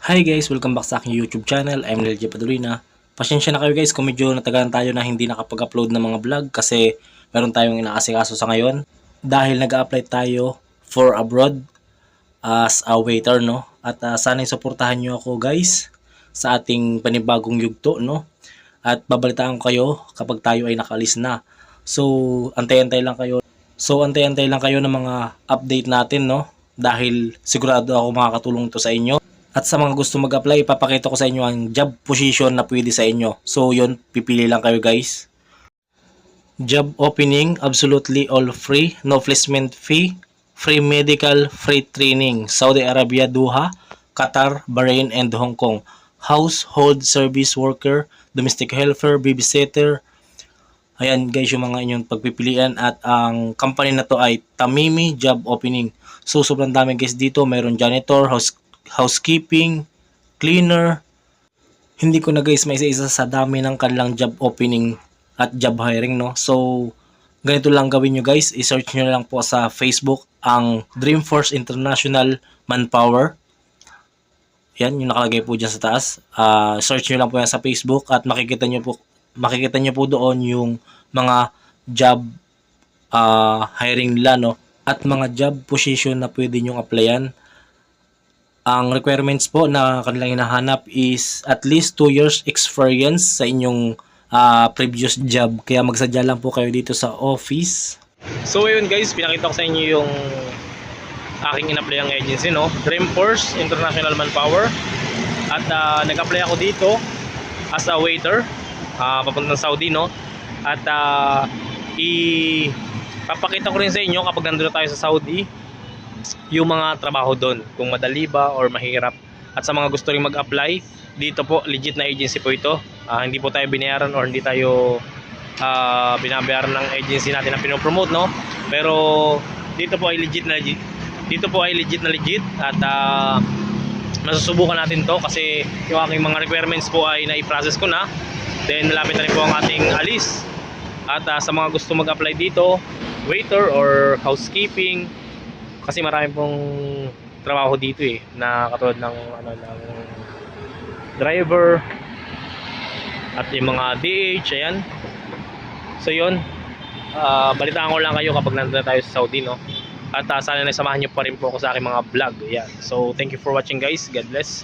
Hi guys, welcome back sa aking YouTube channel. I'm Lelje Padurina. Pasensya na kayo guys kung medyo natagalan tayo na hindi nakapag-upload ng mga vlog kasi meron tayong inaasikaso sa ngayon. Dahil nag-a-apply tayo for abroad as a waiter, no? At sana'y suportahan nyo ako guys sa ating panibagong yugto, no? At babalitaan ko kayo kapag tayo ay nakalis na. So, antay-antay lang kayo. Antay-antay lang kayo ng mga update natin, no? Dahil sigurado ako makakatulong to sa inyo. At sa mga gusto mag-apply, ipapakita ko sa inyo ang job position na pwede sa inyo. So yun, pipili lang kayo guys. Job opening, absolutely all free, no placement fee, free medical, free training. Saudi Arabia, Doha, Qatar, Bahrain, and Hong Kong. Household service worker, domestic helper, babysitter. Ayan guys yung mga inyong pagpipilian at ang company na to ay Tamimi Job Opening. So sobrang dami guys dito, mayroon janitor, housekeeping, cleaner. Hindi ko na guys may isa-isa sa dami ng kanilang job opening at job hiring, no. So ganito lang gawin nyo guys, i-search nyo lang po sa Facebook ang Dreamforce International Manpower. Yan yung nakalagay po dyan sa taas. Search nyo lang po yan sa Facebook at makikita nyo po doon yung mga job hiring nila, no, at mga job position na pwede nyong applyan. Ang requirements po na kanilang hinahanap is at least 2 years experience sa inyong previous job. Kaya magsadya lang po kayo dito sa office. So ayun guys, pinakita ko sa inyo yung aking in-apply ang agency, no? Dreamforce International Manpower. At nag-apply ako dito as a waiter papuntang Saudi, no? At ipapakita ko rin sa inyo kapag nandun tayo sa Saudi yung mga trabaho doon, kung madali ba or mahirap. At sa mga gusto rin mag-apply dito po, legit na agency po ito. Hindi po tayo binayaran or hindi tayo binabayaran ng agency natin na pinopromote, no? Pero dito po ay legit na legit. Dito po ay legit na legit at masusubukan natin to kasi yung aking mga requirements po ay na-i-process ko na. Then malapit na rin po ang ating alis. At sa mga gusto mag-apply dito, waiter or housekeeping, kasi marami pong trabaho dito na katulad ng ng driver at yung mga DH, ayan. So yun, balitaan ko lang kayo kapag nandun na tayo sa Saudi, no? At sana nasamahan nyo pa rin po ako sa aking mga vlog, ayan. So thank you for watching guys, God bless.